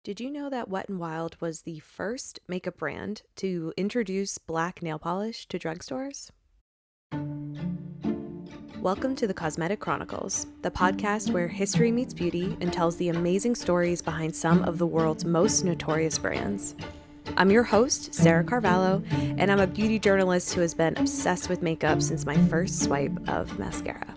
Did you know that Wet n Wild was the first makeup brand to introduce black nail polish to drugstores? Welcome to the Cosmetic Chronicles, the podcast where history meets beauty and tells the amazing stories behind some of the world's most notorious brands. I'm your host, Sarah Carvalho, and I'm a beauty journalist who has been obsessed with makeup since my first swipe of mascara.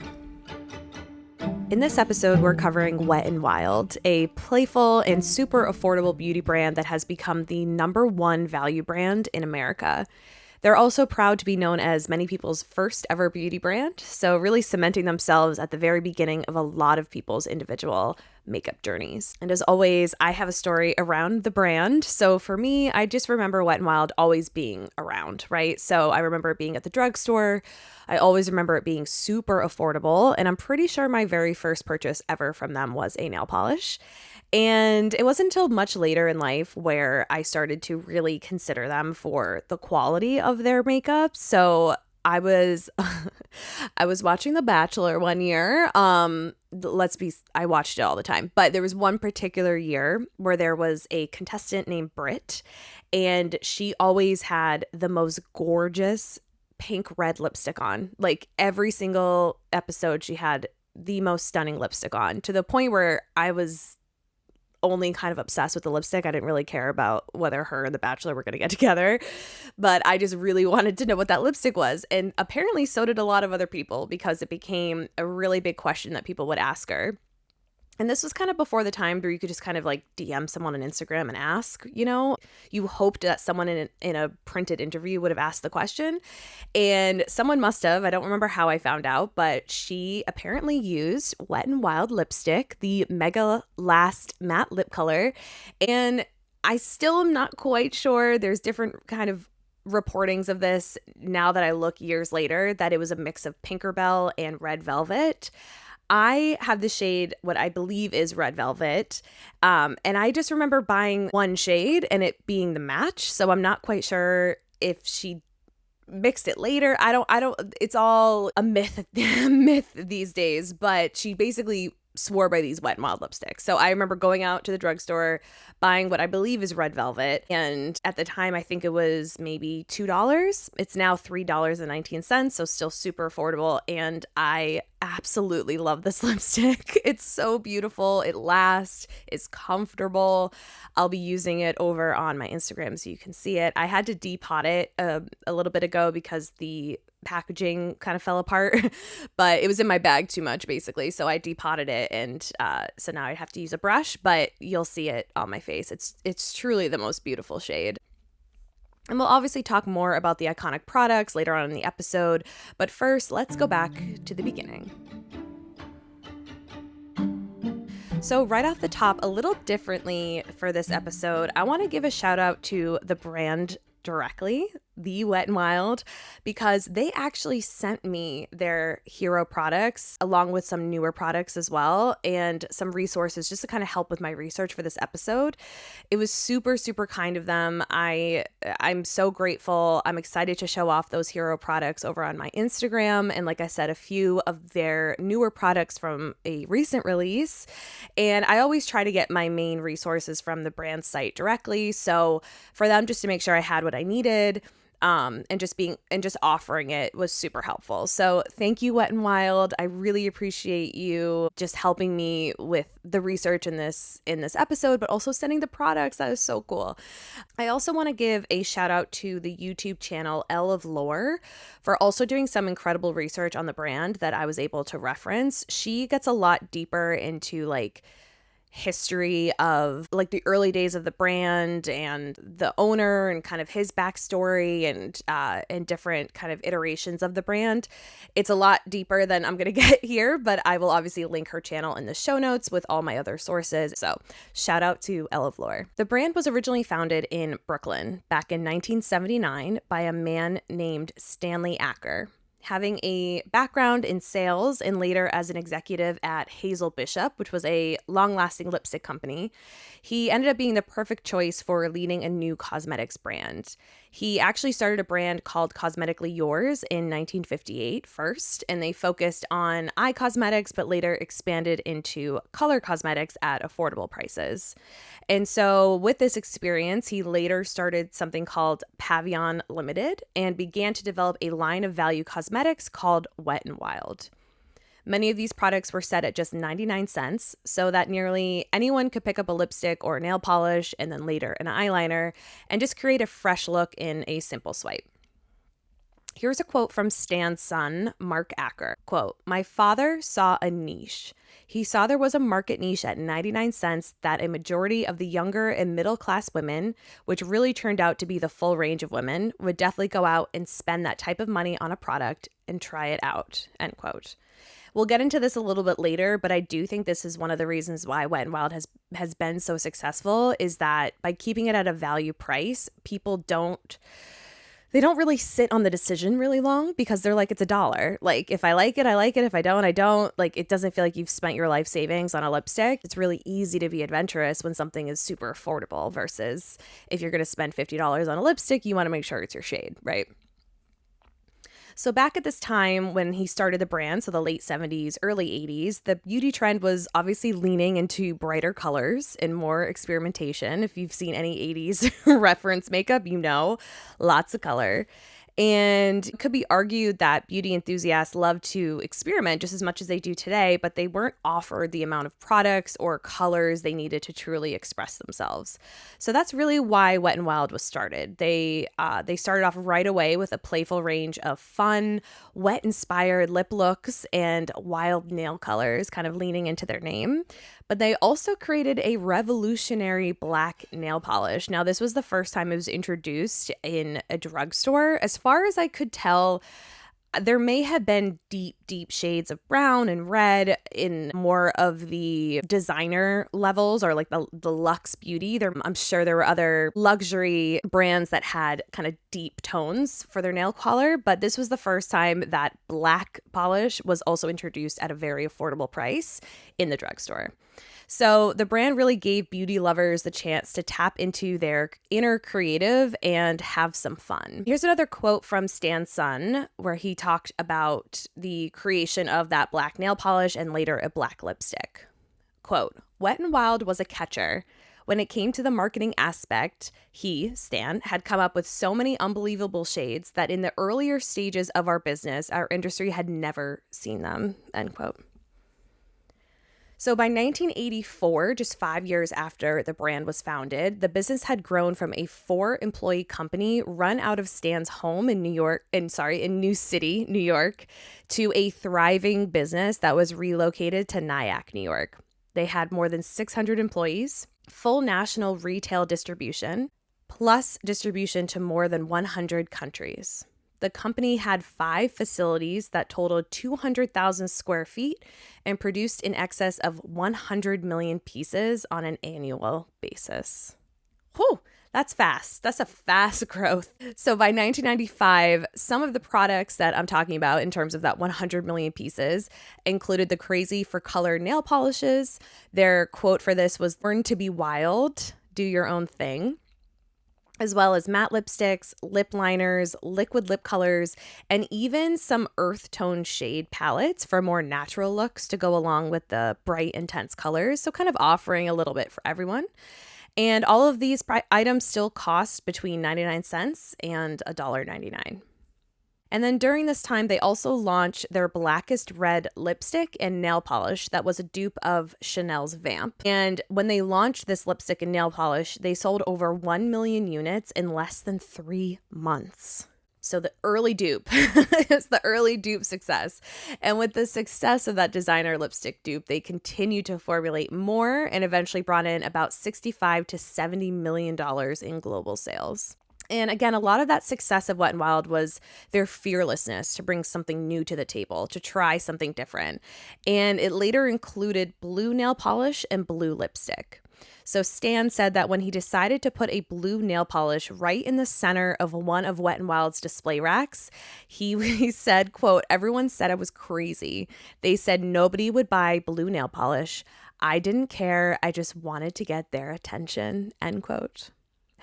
In this episode, we're covering Wet n Wild, a playful and super affordable beauty brand that has become the #1 value brand in America. They're also proud to be known as many people's first ever beauty brand, so really cementing themselves at the very beginning of a lot of people's individual makeup journeys. And as always, I have a story around the brand. So for me, I just remember Wet n Wild always being around, right? So I remember it being at the drugstore. I always remember it being super affordable. And I'm pretty sure my very first purchase ever from them was a nail polish. And it wasn't until much later in life where I started to really consider them for the quality of their makeup. So I was I was watching The Bachelor one year. I watched it all the time, but there was one particular year where there was a contestant named Britt, and she always had the most gorgeous pink red lipstick on. Like every single episode she had the most stunning lipstick on, to the point where I was only kind of obsessed with the lipstick. I didn't really care about whether her and The Bachelor were going to get together, but I just really wanted to know what that lipstick was. And apparently so did a lot of other people, because it became a really big question that people would ask her. And this was kind of before the time where you could just kind of like DM someone on Instagram and ask, you hoped that someone in a printed interview would have asked the question. And someone must have. I don't remember how I found out, but she apparently used Wet n Wild lipstick, the Mega Last Matte Lip Color. And I still am not quite sure. There's different kind of reportings of this now that I look years later, that it was a mix of Tinkerbell and Red Velvet. I have the shade, what I believe is Red Velvet, and I just remember buying one shade and it being the match. So I'm not quite sure if she mixed it later. I don't. It's all a myth these days. But she basically swore by these Wet n Wild lipsticks. So I remember going out to the drugstore, buying what I believe is Red Velvet, and at the time I think it was maybe $2. It's now $3.19, so still super affordable, and I absolutely love this lipstick. It's so beautiful. It lasts. It's comfortable. I'll be using it over on my Instagram so you can see it. I had to depot it a little bit ago because the packaging kind of fell apart, but it was in my bag too much basically, so I depotted it, and so now I have to use a brush, but you'll see it on my face. It's truly the most beautiful shade. And we'll obviously talk more about the iconic products later on in the episode, but first let's go back to the beginning. So right off the top, a little differently for this episode, I want to give a shout out to the brand directly, the Wet n Wild, because they actually sent me their hero products along with some newer products as well, and some resources just to kind of help with my research for this episode. It was super, super kind of them. I'm so grateful. I'm excited to show off those hero products over on my Instagram, and like I said, a few of their newer products from a recent release. And I always try to get my main resources from the brand site directly, so for them just to make sure I had what I needed, and just offering it was super helpful. So thank you, Wet n Wild. I really appreciate you just helping me with the research in this episode, but also sending the products. That is so cool. I also want to give a shout out to the YouTube channel Elle of Lore for also doing some incredible research on the brand that I was able to reference. She gets a lot deeper into like history of like the early days of the brand and the owner and kind of his backstory and different kind of iterations of the brand. It's a lot deeper than I'm going to get here, but I will obviously link her channel in the show notes with all my other sources. So shout out to Elle of Lore. The brand was originally founded in Brooklyn back in 1979 by a man named Stanley Acker. Having a background in sales and later as an executive at Hazel Bishop, which was a long-lasting lipstick company, he ended up being the perfect choice for leading a new cosmetics brand. He actually started a brand called Cosmetically Yours in 1958 first, and they focused on eye cosmetics, but later expanded into color cosmetics at affordable prices. And so with this experience, he later started something called Pavillon Limited and began to develop a line of value cosmetics called Wet n Wild. Many of these products were set at just 99 cents, so that nearly anyone could pick up a lipstick or nail polish and then later an eyeliner and just create a fresh look in a simple swipe. Here's a quote from Stan's son, Mark Acker. Quote, "My father saw a niche. He saw there was a market niche at 99 cents that a majority of the younger and middle class women, which really turned out to be the full range of women, would definitely go out and spend that type of money on a product and try it out," end quote. We'll get into this a little bit later, but I do think this is one of the reasons why Wet n Wild has been so successful, is that by keeping it at a value price, people don't really sit on the decision really long because they're like, it's $1. Like, if I like it, I like it. If I don't, I don't. Like, it doesn't feel like you've spent your life savings on a lipstick. It's really easy to be adventurous when something is super affordable versus if you're going to spend $50 on a lipstick, you want to make sure it's your shade, right? So back at this time when he started the brand, so the late 70s, early 80s, the beauty trend was obviously leaning into brighter colors and more experimentation. If you've seen any 80s reference makeup, you know, lots of color. And it could be argued that beauty enthusiasts love to experiment just as much as they do today, but they weren't offered the amount of products or colors they needed to truly express themselves. So that's really why Wet n Wild was started. They started off right away with a playful range of fun, wet-inspired lip looks and wild nail colors, kind of leaning into their name. But they also created a revolutionary black nail polish. Now, this was the first time it was introduced in a drugstore. As far as I could tell, there may have been deep shades of brown and red in more of the designer levels or like the luxe beauty. I'm sure there were other luxury brands that had kind of deep tones for their nail color, but this was the first time that black polish was also introduced at a very affordable price in the drugstore. So the brand really gave beauty lovers the chance to tap into their inner creative and have some fun. Here's another quote from Stan's son, where he talked about the creation of that black nail polish and later a black lipstick. Quote, "Wet n Wild was a catcher. When it came to the marketing aspect, he, Stan, had come up with so many unbelievable shades that in the earlier stages of our business, our industry had never seen them," end quote. So by 1984, just 5 years after the brand was founded, the business had grown from a 4-employee company run out of Stan's home in New City, New York, to a thriving business that was relocated to Nyack, New York. They had more than 600 employees, full national retail distribution, plus distribution to more than 100 countries. The company had 5 facilities that totaled 200,000 square feet and produced in excess of 100 million pieces on an annual basis. Whew, that's fast. That's a fast growth. So by 1995, some of the products that I'm talking about in terms of that 100 million pieces included the Crazy for Color nail polishes. Their quote for this was, "Learn to be wild, do your own thing," as well as matte lipsticks, lip liners, liquid lip colors, and even some earth tone shade palettes for more natural looks to go along with the bright, intense colors. So kind of offering a little bit for everyone. And all of these items still cost between 99 cents and $1.99. And then during this time, they also launched their Blackest Red lipstick and nail polish that was a dupe of Chanel's Vamp. And when they launched this lipstick and nail polish, they sold over 1 million units in less than 3 months. So the early dupe is the early dupe success. And with the success of that designer lipstick dupe, they continued to formulate more and eventually brought in about $65 to $70 million in global sales. And again, a lot of that success of Wet n Wild was their fearlessness to bring something new to the table, to try something different. And it later included blue nail polish and blue lipstick. So Stan said that when he decided to put a blue nail polish right in the center of one of Wet n Wild's display racks, he said, quote, "Everyone said I was crazy. They said nobody would buy blue nail polish. I didn't care. I just wanted to get their attention," end quote.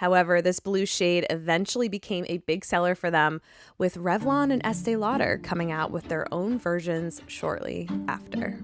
However, this blue shade eventually became a big seller for them, with Revlon and Estee Lauder coming out with their own versions shortly after.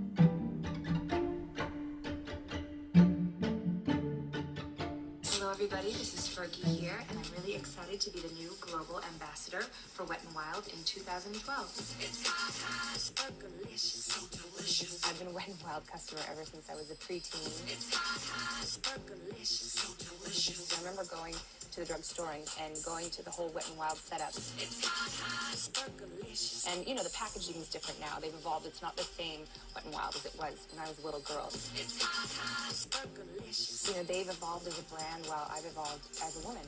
Hello everybody, this is Fergie here, and I'm really excited to be the new global ambassador for Wet n Wild in 2012. It's hot, sparkalicious, so delicious. I've been a Wet n Wild customer ever since I was a preteen. It's hot, sparkalicious, so delicious. I remember going to the drugstore and going to the whole Wet n Wild setup. It's hot, sparkalicious. And you know, the packaging is different now. They've evolved. It's not the same Wet n Wild as it was when I was a little girl. It's hot, sparkalicious. You know, they've evolved as a brand while I've evolved as a woman.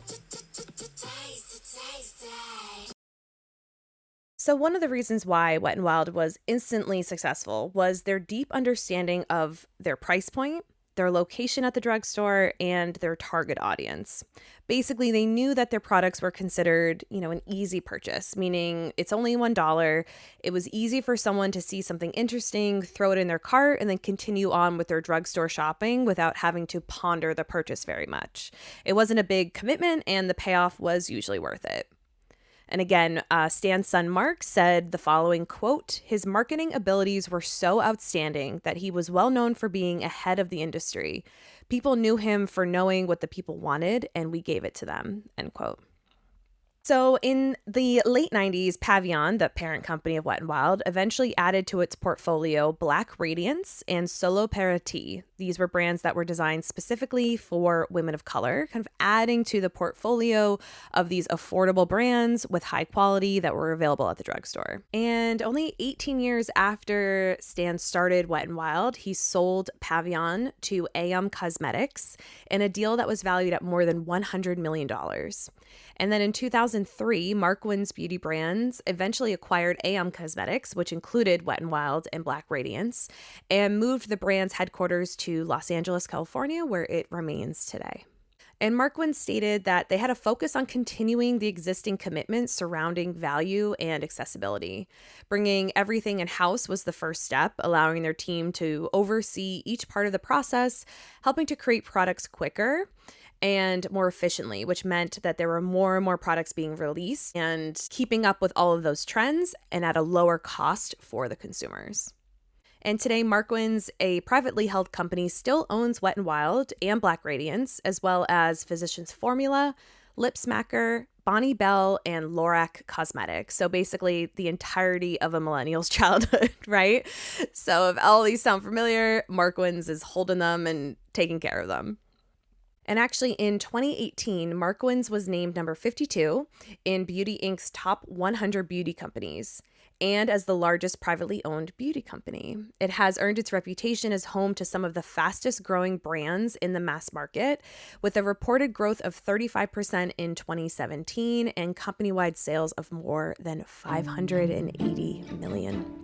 So one of the reasons why Wet n Wild was instantly successful was their deep understanding of their price point, their location at the drugstore, and their target audience. Basically, they knew that their products were considered, an easy purchase, meaning it's only $1. It was easy for someone to see something interesting, throw it in their cart, and then continue on with their drugstore shopping without having to ponder the purchase very much. It wasn't a big commitment, and the payoff was usually worth it. And again, Stan's son Mark said the following quote, "His marketing abilities were so outstanding that he was well known for being ahead of the industry. People knew him for knowing what the people wanted, and we gave it to them," end quote. So in the late 90s, Pavillon, the parent company of Wet n Wild, eventually added to its portfolio Black Radiance and Solo Parati. These were brands that were designed specifically for women of color, kind of adding to the portfolio of these affordable brands with high quality that were available at the drugstore. And only 18 years after Stan started Wet n Wild, he sold Pavillon to Cosmetics in a deal that was valued at more than $100 million. And then in 2003, Markwin's beauty brands eventually acquired Cosmetics, which included Wet n Wild and Black Radiance, and moved the brand's headquarters to Los Angeles, California, where it remains today. And Markwin stated that they had a focus on continuing the existing commitments surrounding value and accessibility. Bringing everything in-house was the first step, allowing their team to oversee each part of the process, helping to create products quicker and more efficiently, which meant that there were more and more products being released and keeping up with all of those trends and at a lower cost for the consumers. And today, Markwin's, a privately held company, still owns Wet n Wild and Black Radiance, as well as Physicians Formula, Lip Smacker, Bonnie Bell, and Lorac Cosmetics. So basically the entirety of a millennial's childhood, right? So if all these sound familiar, Markwin's is holding them and taking care of them. And actually, in 2018, Markwin's was named number 52 in Beauty Inc.'s top 100 beauty companies and as the largest privately owned beauty company. It has earned its reputation as home to some of the fastest growing brands in the mass market, with a reported growth of 35% in 2017 and company-wide sales of more than $580 million.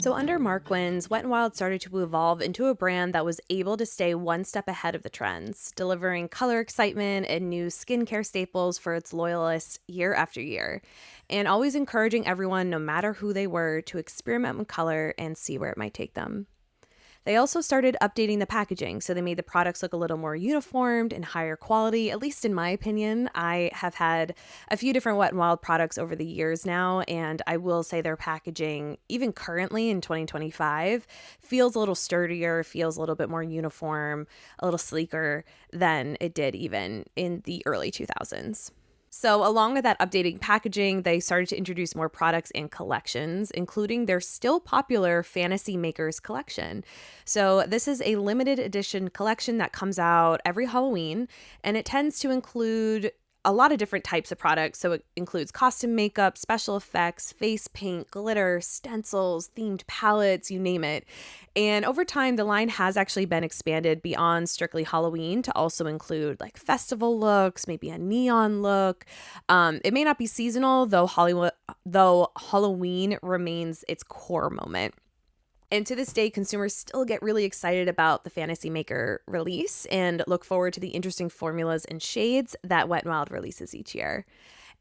So under Markwin's, Wet n Wild started to evolve into a brand that was able to stay one step ahead of the trends, delivering color excitement and new skincare staples for its loyalists year after year, and always encouraging everyone, no matter who they were, to experiment with color and see where it might take them. They also started updating the packaging, so they made the products look a little more uniformed and higher quality, at least in my opinion. I have had a few different Wet n Wild products over the years now, and I will say their packaging, even currently in 2025, feels a little sturdier, feels a little bit more uniform, a little sleeker than it did even in the early 2000s. So along with that updating packaging, they started to introduce more products and collections, including their still popular Fantasy Makers collection. So this is a limited edition collection that comes out every Halloween, and it tends to include a lot of different types of products. So it includes costume makeup, special effects, face paint, glitter, stencils, themed palettes, you name it. And over time, the line has actually been expanded beyond strictly Halloween to also include like festival looks, maybe a neon look. It may not be seasonal, though Halloween remains its core moment. And to this day, consumers still get really excited about the Fantasy Maker release and look forward to the interesting formulas and shades that Wet n Wild releases each year.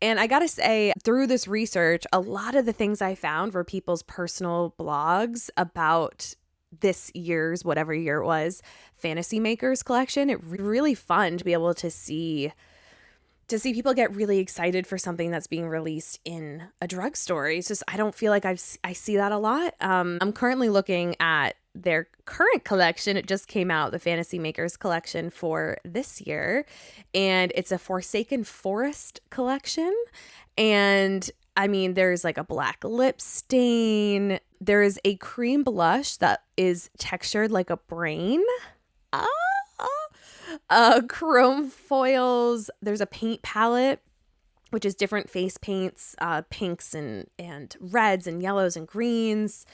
And I gotta say, through this research, a lot of the things I found were people's personal blogs about this year's, whatever year it was, Fantasy Makers collection. It really fun to be able to see people get really excited for something that's being released in a drugstore. It's just, I don't feel like I see that a lot. I'm currently looking at their current collection. It just came out, the Fantasy Makers collection for this year, and it's a Forsaken Forest collection. And I mean, there's like a black lip stain. There is a cream blush that is textured like a brain. Chrome foils. There's a paint palette, which is different face paints, pinks and reds and yellows and greens.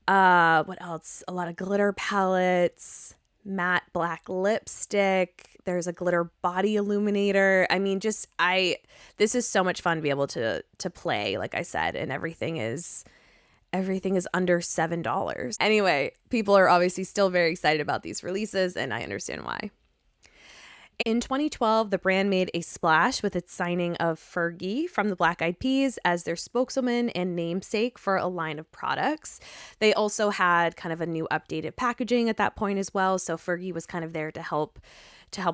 What else? A lot of glitter palettes, matte black lipstick. There's a glitter body illuminator. I mean, this is so much fun to be able to play, like I said, and everything is under $7. Anyway, people are obviously still very excited about these releases, and I understand why. In 2012, the brand made a splash with its signing of Fergie from the Black Eyed Peas as their spokeswoman and namesake for a line of products. They also had kind of a new updated packaging at that point as well, so Fergie was kind of there to help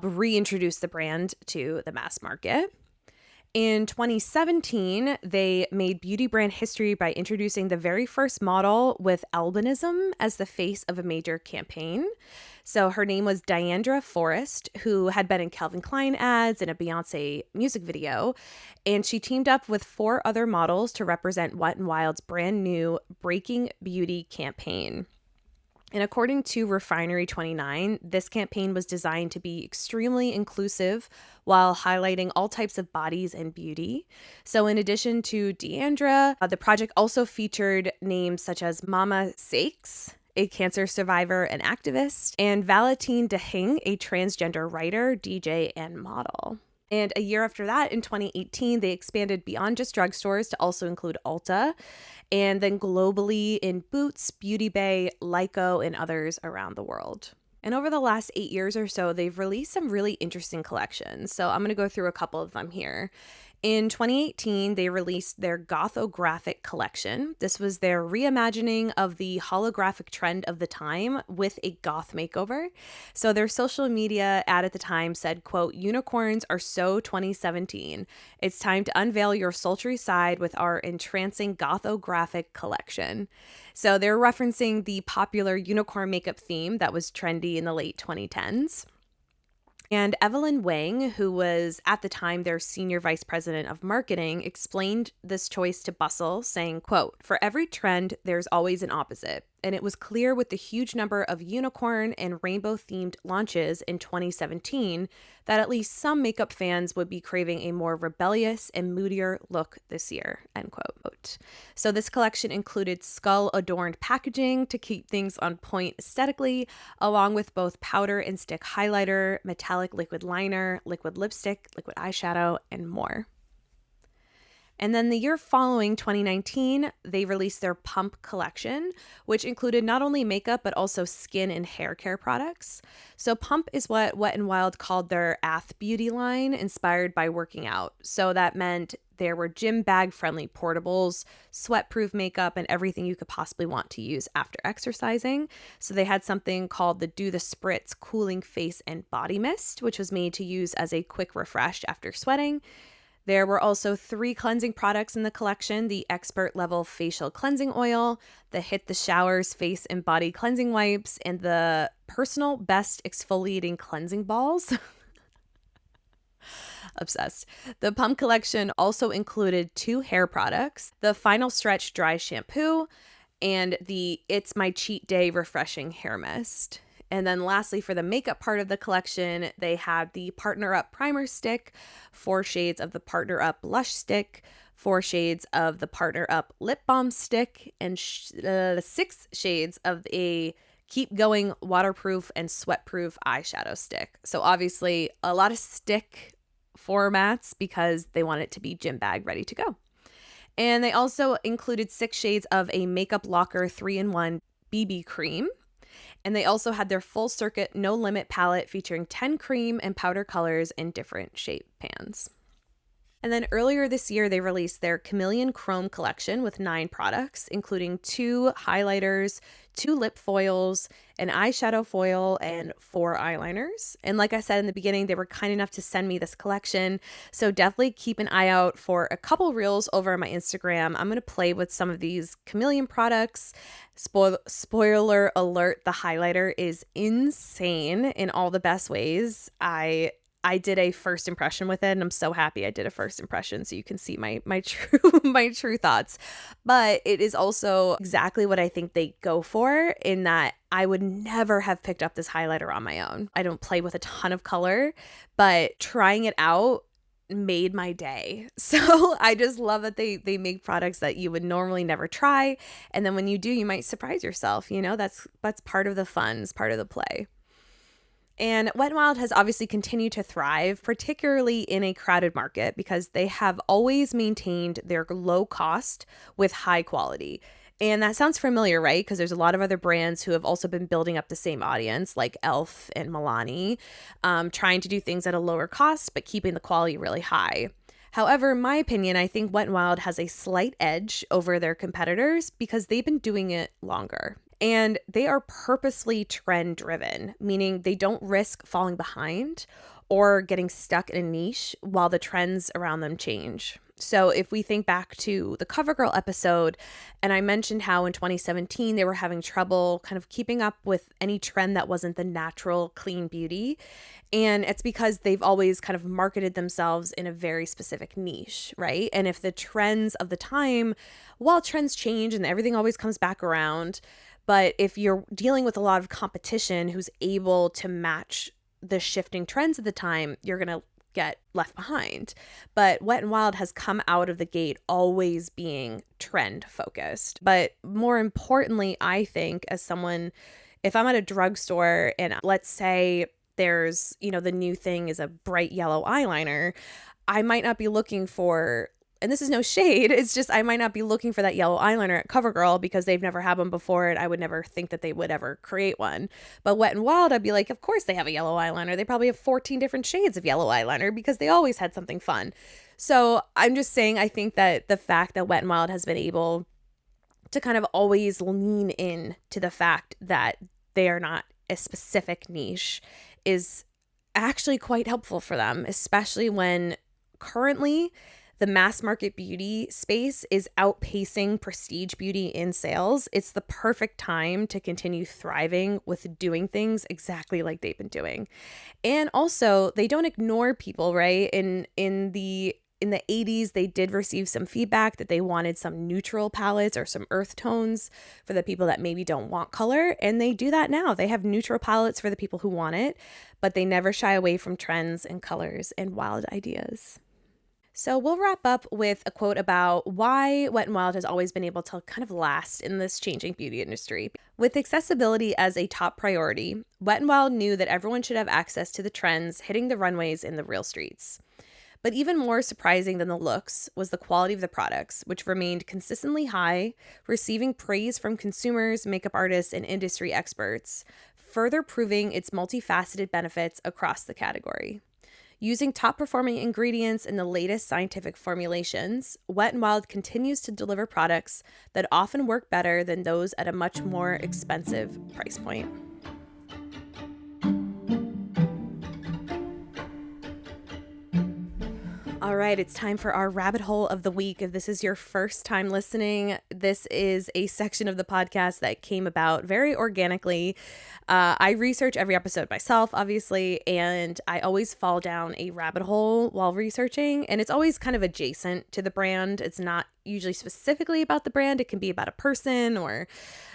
reintroduce the brand to the mass market. In 2017, they made beauty brand history by introducing the very first model with albinism as the face of a major campaign. So her name was Diandra Forrest, who had been in Calvin Klein ads and a Beyonce music video. And she teamed up with 4 other models to represent Wet n Wild's brand new Breaking Beauty campaign. And according to Refinery29, this campaign was designed to be extremely inclusive while highlighting all types of bodies and beauty. So in addition to Deandra, the project also featured names such as Mama Sakes, a cancer survivor and activist, and Valentine DeHing, a transgender writer, DJ, and model. And a year after that, in 2018, they expanded beyond just drugstores to also include Ulta, and then globally in Boots, Beauty Bay, Lyco, and others around the world. And over the last 8 years or so, they've released some really interesting collections. So I'm going to go through a couple of them here. In 2018, they released their Gothographic collection. This was their reimagining of the holographic trend of the time with a goth makeover. So their social media ad at the time said, quote, "Unicorns are so 2017. It's time to unveil your sultry side with our entrancing Gothographic collection." So they're referencing the popular unicorn makeup theme that was trendy in the late 2010s. And Evelyn Wang, who was at the time their senior vice president of marketing, explained this choice to Bustle, saying, quote, "For every trend, there's always an opposite. And it was clear with the huge number of unicorn and rainbow-themed launches in 2017 that at least some makeup fans would be craving a more rebellious and moodier look this year," end quote. So this collection included skull-adorned packaging to keep things on point aesthetically, along with both powder and stick highlighter, metallic liquid liner, liquid lipstick, liquid eyeshadow, and more. And then the year following, 2019, they released their Pump collection, which included not only makeup, but also skin and hair care products. So Pump is what Wet n Wild called their Ath Beauty line, inspired by working out. So that meant there were gym bag friendly portables, sweat-proof makeup, and everything you could possibly want to use after exercising. So they had something called the Do the Spritz Cooling Face and Body Mist, which was made to use as a quick refresh after sweating. There were also 3 cleansing products in the collection: the Expert Level Facial Cleansing Oil, the Hit the Showers Face and Body Cleansing Wipes, and the Personal Best Exfoliating Cleansing Balls. Obsessed. The Pump collection also included 2 hair products: the Final Stretch Dry Shampoo and the It's My Cheat Day Refreshing Hair Mist. And then lastly, for the makeup part of the collection, they had the Partner Up Primer Stick, 4 shades of the Partner Up Blush Stick, 4 shades of the Partner Up Lip Balm Stick, and 6 shades of a Keep Going Waterproof and Sweatproof Eyeshadow Stick. So obviously a lot of stick formats because they want it to be gym bag ready to go. And they also included 6 shades of a Makeup Locker 3-in-1 BB cream. And they also had their full circuit No Limit palette featuring 10 cream and powder colors in different shape pans. And then earlier this year, they released their Chameleon Chrome collection with 9 products, including 2 highlighters, 2 lip foils, an eyeshadow foil, and 4 eyeliners. And like I said in the beginning, they were kind enough to send me this collection. So definitely keep an eye out for a couple reels over on my Instagram. I'm going to play with some of these chameleon products. Spoiler alert, the highlighter is insane in all the best ways. I did a first impression with it, and I'm so happy I did a first impression so you can see my true thoughts. But it is also exactly what I think they go for, in that I would never have picked up this highlighter on my own. I don't play with a ton of color, but trying it out made my day. So I just love that they make products that you would normally never try, and then when you do, you might surprise yourself. That's part of the fun, it's part of the play. And Wet n Wild has obviously continued to thrive, particularly in a crowded market, because they have always maintained their low cost with high quality. And that sounds familiar, right? Because there's a lot of other brands who have also been building up the same audience, like Elf and Milani, trying to do things at a lower cost, but keeping the quality really high. However, in my opinion, I think Wet n Wild has a slight edge over their competitors because they've been doing it longer. And they are purposely trend driven, meaning they don't risk falling behind or getting stuck in a niche while the trends around them change. So if we think back to the CoverGirl episode, and I mentioned how in 2017 they were having trouble kind of keeping up with any trend that wasn't the natural, clean beauty. And it's because they've always kind of marketed themselves in a very specific niche, right? And if the trends of the time, while trends change and everything always comes back around, but if you're dealing with a lot of competition who's able to match the shifting trends at the time, you're going to get left behind. But Wet n Wild has come out of the gate always being trend focused. But more importantly, I think as someone, if I'm at a drugstore and let's say there's, the new thing is a bright yellow eyeliner, I might not be looking for, and this is no shade, it's just I might not be looking for that yellow eyeliner at CoverGirl because they've never had one before and I would never think that they would ever create one. But Wet n Wild, I'd be like, of course they have a yellow eyeliner. They probably have 14 different shades of yellow eyeliner because they always had something fun. So I'm just saying, I think that the fact that Wet n Wild has been able to kind of always lean in to the fact that they are not a specific niche is actually quite helpful for them, especially when currently the mass market beauty space is outpacing prestige beauty in sales. It's the perfect time to continue thriving with doing things exactly like they've been doing. And also, they don't ignore people, right? In the 80s, they did receive some feedback that they wanted some neutral palettes or some earth tones for the people that maybe don't want color. And they do that now. They have neutral palettes for the people who want it, but they never shy away from trends and colors and wild ideas. So we'll wrap up with a quote about why Wet n Wild has always been able to kind of last in this changing beauty industry. With accessibility as a top priority, Wet n Wild knew that everyone should have access to the trends hitting the runways in the real streets. But even more surprising than the looks was the quality of the products, which remained consistently high, receiving praise from consumers, makeup artists, and industry experts, further proving its multifaceted benefits across the category. Using top-performing ingredients in the latest scientific formulations, Wet n Wild continues to deliver products that often work better than those at a much more expensive price point. All right, it's time for our rabbit hole of the week. If this is your first time listening, this is a section of the podcast that came about very organically. I research every episode myself, obviously, and I always fall down a rabbit hole while researching, and it's always kind of adjacent to the brand. It's not usually specifically about the brand. It can be about a person or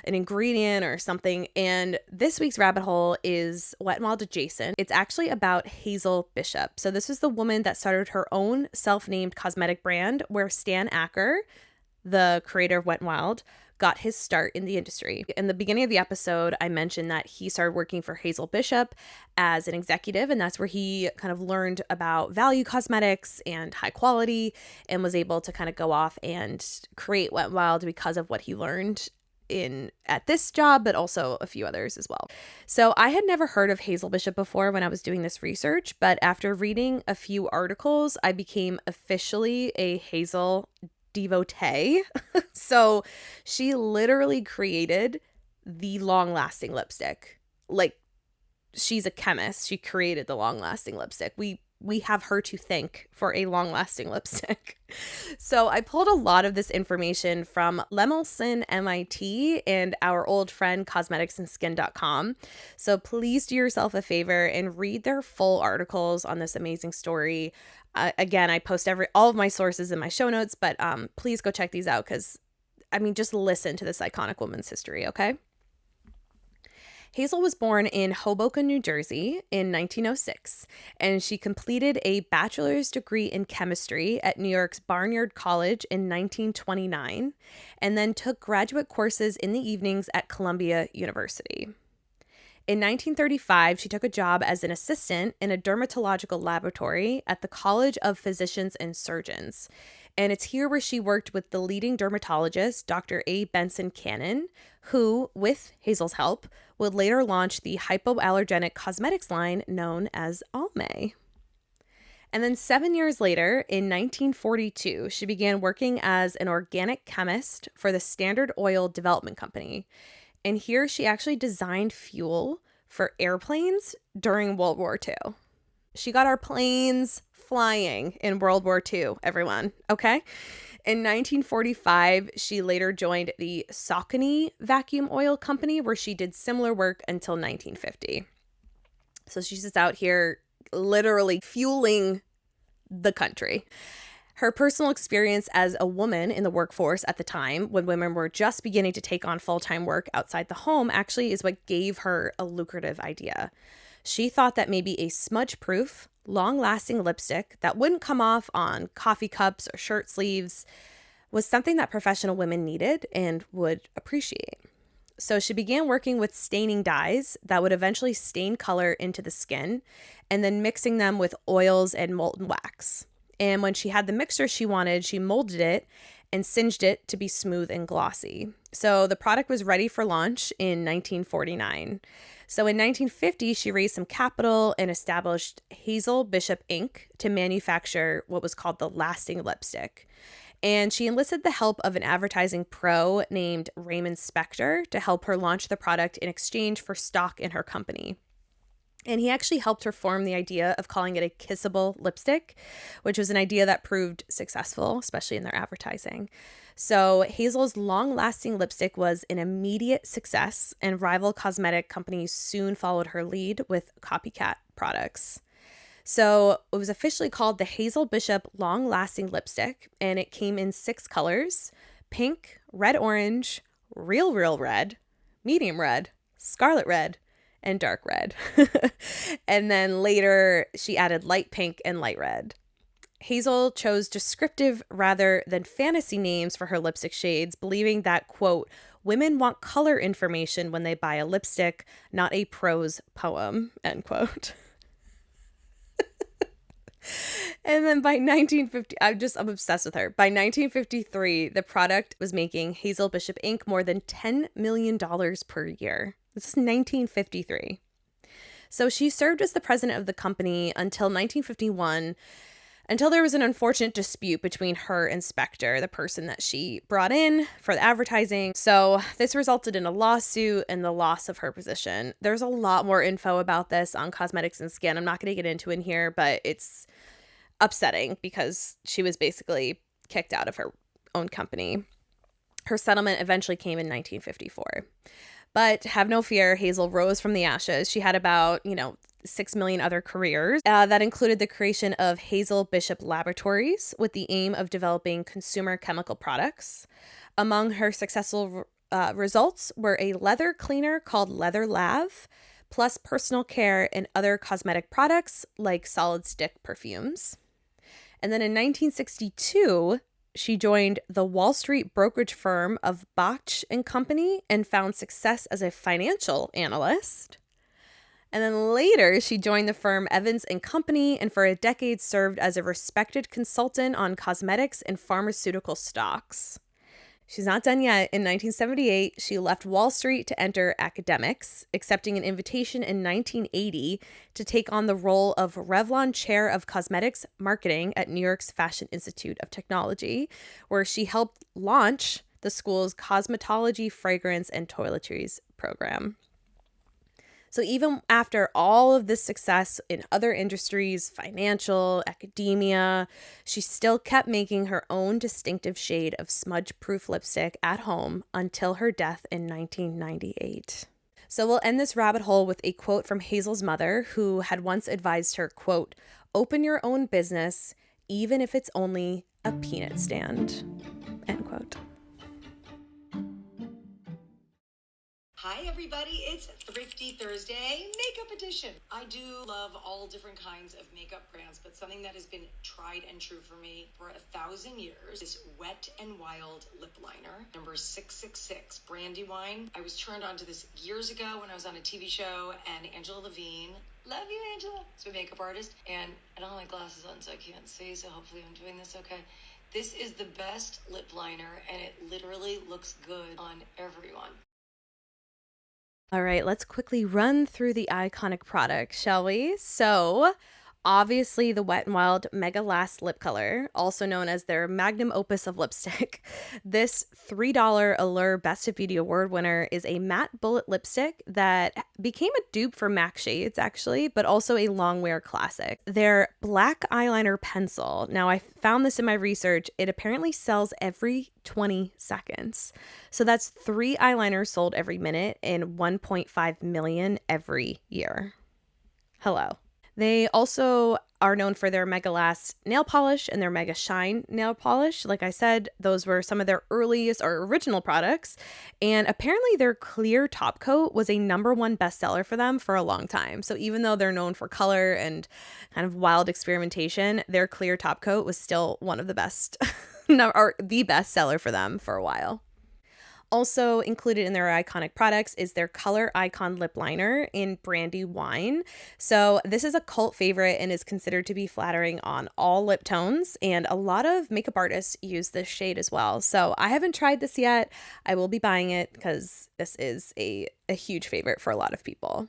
an ingredient or something. And this week's rabbit hole is Wet n Wild adjacent. It's actually about Hazel Bishop. So this is the woman that started her own self-named cosmetic brand where Stan Acker, the creator of Wet n Wild, got his start in the industry. In the beginning of the episode, I mentioned that he started working for Hazel Bishop as an executive, and that's where he kind of learned about value cosmetics and high quality and was able to kind of go off and create Wet n Wild because of what he learned at this job, but also a few others as well. So I had never heard of Hazel Bishop before when I was doing this research, but after reading a few articles, I became officially a Hazel devotee. So she literally created the long-lasting lipstick. Like, she's a chemist. She created the long-lasting lipstick. We have her to thank for a long-lasting lipstick. So I pulled a lot of this information from Lemelson MIT and our old friend cosmeticsandskin.com. So please do yourself a favor and read their full articles on this amazing story. Again, I post all of my sources in my show notes, but please go check these out because, I mean, just listen to this iconic woman's history, okay? Hazel was born in Hoboken, New Jersey in 1906, and she completed a bachelor's degree in chemistry at New York's Barnard College in 1929, and then took graduate courses in the evenings at Columbia University. In 1935, she took a job as an assistant in a dermatological laboratory at the College of Physicians and Surgeons. And it's here where she worked with the leading dermatologist, Dr. A. Benson Cannon, who, with Hazel's help, would later launch the hypoallergenic cosmetics line known as Almay. And then 7 years later, in 1942, she began working as an organic chemist for the Standard Oil Development Company. And here she actually designed fuel for airplanes during World War II. She got our planes flying in World War II, everyone, okay? In 1945, she later joined the Saucony Vacuum Oil Company, where she did similar work until 1950. So she's just out here literally fueling the country. Her personal experience as a woman in the workforce at the time, when women were just beginning to take on full-time work outside the home, actually is what gave her a lucrative idea. She thought that maybe a smudge-proof, long-lasting lipstick that wouldn't come off on coffee cups or shirt sleeves was something that professional women needed and would appreciate. So she began working with staining dyes that would eventually stain color into the skin, and then mixing them with oils and molten wax. And when she had the mixture she wanted, she molded it and singed it to be smooth and glossy. So the product was ready for launch in 1949. So in 1950, she raised some capital and established Hazel Bishop Inc. to manufacture what was called the lasting lipstick. And she enlisted the help of an advertising pro named Raymond Spector to help her launch the product in exchange for stock in her company. And he actually helped her form the idea of calling it a kissable lipstick, which was an idea that proved successful, especially in their advertising. So Hazel's long-lasting lipstick was an immediate success, and rival cosmetic companies soon followed her lead with copycat products. So it was officially called the Hazel Bishop Long-Lasting Lipstick, and it came in 6 colors: pink, red orange, real red, medium red, scarlet red, and dark red. And then later she added light pink and light red. Hazel chose descriptive rather than fantasy names for her lipstick shades, believing that, quote, women want color information when they buy a lipstick, not a prose poem, end quote. And then by 1950, I'm obsessed with her. By 1953, the product was making Hazel Bishop Inc. more than $10 million per year. This is 1953. So she served as the president of the company until 1951, until there was an unfortunate dispute between her and Spector, the person that she brought in for the advertising. So this resulted in a lawsuit and the loss of her position. There's a lot more info about this on Cosmetics and Skin. I'm not going to get into it in here, but it's upsetting because she was basically kicked out of her own company. Her settlement eventually came in 1954. But have no fear, Hazel rose from the ashes. She had about, 6 million other careers that included the creation of Hazel Bishop Laboratories with the aim of developing consumer chemical products. Among her successful results were a leather cleaner called Leather Lav, plus personal care and other cosmetic products like solid stick perfumes. And then in 1962, she joined the Wall Street brokerage firm of Bach & Company and found success as a financial analyst. And then later, she joined the firm Evans & Company and for a decade served as a respected consultant on cosmetics and pharmaceutical stocks. She's not done yet. In 1978, she left Wall Street to enter academics, accepting an invitation in 1980 to take on the role of Revlon Chair of Cosmetics Marketing at New York's Fashion Institute of Technology, where she helped launch the school's cosmetology, fragrance, and toiletries program. So even after all of this success in other industries, financial, academia, she still kept making her own distinctive shade of smudge-proof lipstick at home until her death in 1998. So we'll end this rabbit hole with a quote from Hazel's mother, who had once advised her, quote, "Open your own business, even if it's only a peanut stand," end quote. Hi everybody, it's Thrifty Thursday Makeup Edition. I do love all different kinds of makeup brands, but something that has been tried and true for me for 1,000 years is Wet n Wild lip liner, number 666, Brandywine. I was turned on to this years ago when I was on a TV show, and Angela Levine, love you Angela, is a makeup artist, and I don't have my glasses on so I can't see, so hopefully I'm doing this okay. This is the best lip liner, and it literally looks good on everyone. All right, let's quickly run through the iconic product, shall we? So, obviously, the Wet n Wild Mega Last Lip Color, also known as their magnum opus of lipstick. This $3 Allure Best of Beauty Award winner is a matte bullet lipstick that became a dupe for MAC shades, actually, but also a long wear classic. Their black eyeliner pencil. Now, I found this in my research. It apparently sells every 20 seconds. So that's 3 eyeliners sold every minute and 1.5 million every year. Hello. They also are known for their Mega Last nail polish and their Mega Shine nail polish. Like I said, those were some of their earliest or original products. And apparently their clear top coat was a #1 bestseller for them for a long time. So even though they're known for color and kind of wild experimentation, their clear top coat was still one of the best or the best seller for them for a while. Also included in their iconic products is their Color Icon Lip Liner in Brandywine. So this is a cult favorite and is considered to be flattering on all lip tones, and a lot of makeup artists use this shade as well. So I haven't tried this yet. I will be buying it because this is a huge favorite for a lot of people.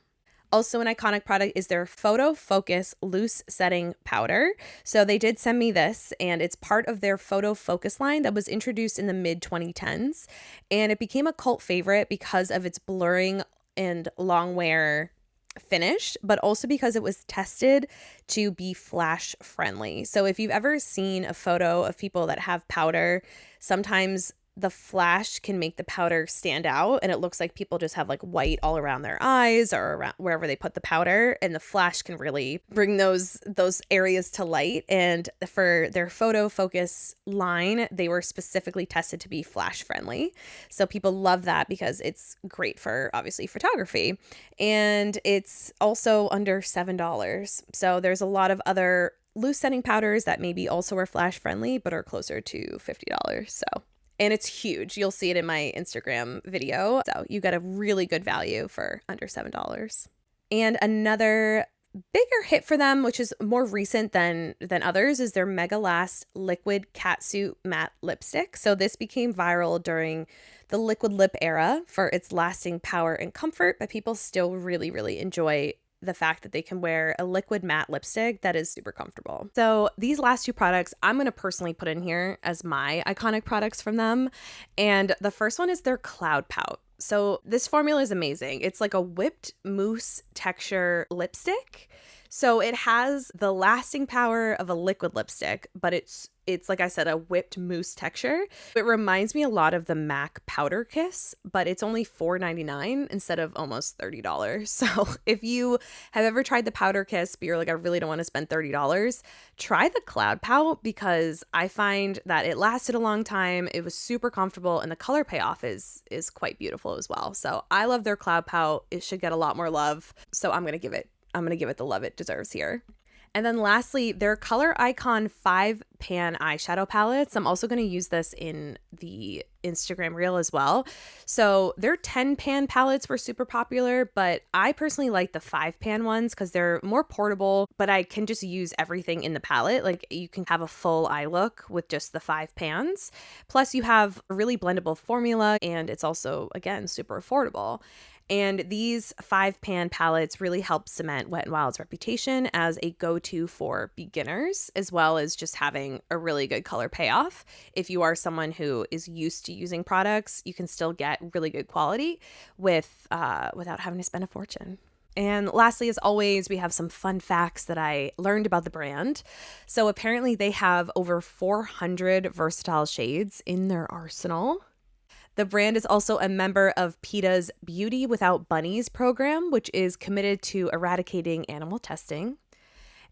Also an iconic product is their Photo Focus Loose Setting Powder. So they did send me this, and it's part of their Photo Focus line that was introduced in the mid-2010s. And it became a cult favorite because of its blurring and long wear finish, but also because it was tested to be flash friendly. So if you've ever seen a photo of people that have powder, sometimes the flash can make the powder stand out, and it looks like people just have like white all around their eyes or around wherever they put the powder, and the flash can really bring those areas to light. And for their Photo Focus line, they were specifically tested to be flash friendly. So people love that because it's great for obviously photography, and it's also under $7. So there's a lot of other loose setting powders that maybe also are flash friendly but are closer to $50. So, and it's huge. You'll see it in my Instagram video. So you get a really good value for under $7. And another bigger hit for them, which is more recent than others, is their Mega Last Liquid Catsuit Matte Lipstick. So this became viral during the liquid lip era for its lasting power and comfort, but people still really, really enjoy the fact that they can wear a liquid matte lipstick that is super comfortable. So these last 2 products I'm going to personally put in here as my iconic products from them. And the first one is their Cloud Pout. So this formula is amazing. It's like a whipped mousse texture lipstick. So it has the lasting power of a liquid lipstick, but it's like I said, a whipped mousse texture. It reminds me a lot of the MAC Powder Kiss, but it's only $4.99 instead of almost $30. So if you have ever tried the Powder Kiss, but you're like, I really don't want to spend $30, try the Cloud Pout, because I find that it lasted a long time. It was super comfortable, and the color payoff is quite beautiful as well. So I love their Cloud Pout. It should get a lot more love. So I'm going to give it the love it deserves here. And then lastly, their Color Icon 5-pan eyeshadow palettes. I'm also going to use this in the Instagram reel as well. So their 10-pan palettes were super popular, but I personally like the 5-pan ones because they're more portable, but I can just use everything in the palette. Like you can have a full eye look with just the 5 pans. Plus you have a really blendable formula, and it's also, again, super affordable. And these 5-pan palettes really help cement Wet n Wild's reputation as a go-to for beginners, as well as just having a really good color payoff. If you are someone who is used to using products, you can still get really good quality without having to spend a fortune. And lastly, as always, we have some fun facts that I learned about the brand. So apparently they have over 400 versatile shades in their arsenal. The brand is also a member of PETA's Beauty Without Bunnies program, which is committed to eradicating animal testing.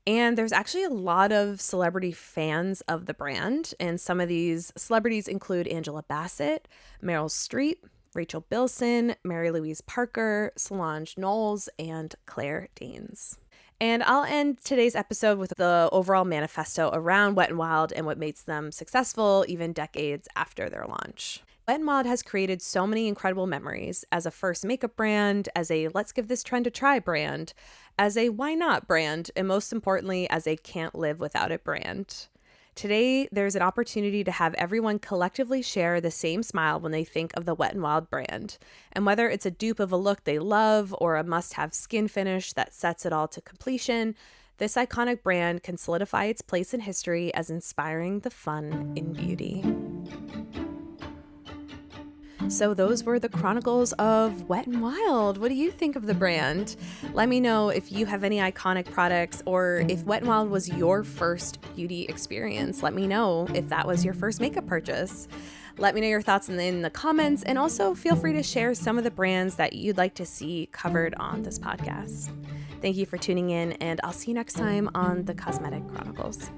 And there's actually a lot of celebrity fans of the brand. And some of these celebrities include Angela Bassett, Meryl Streep, Rachel Bilson, Mary Louise Parker, Solange Knowles, and Claire Danes. And I'll end today's episode with the overall manifesto around Wet n Wild and what makes them successful even decades after their launch. Wet n Wild has created so many incredible memories as a first makeup brand, as a let's give this trend a try brand, as a why not brand, and most importantly, as a can't live without it brand. Today, there's an opportunity to have everyone collectively share the same smile when they think of the Wet n Wild brand. And whether it's a dupe of a look they love or a must-have skin finish that sets it all to completion, this iconic brand can solidify its place in history as inspiring the fun in beauty. So those were the Chronicles of Wet n Wild. What do you think of the brand? Let me know if you have any iconic products or if Wet n Wild was your first beauty experience. Let me know if that was your first makeup purchase. Let me know your thoughts in the comments, and also feel free to share some of the brands that you'd like to see covered on this podcast. Thank you for tuning in, and I'll see you next time on the Cosmetic Chronicles.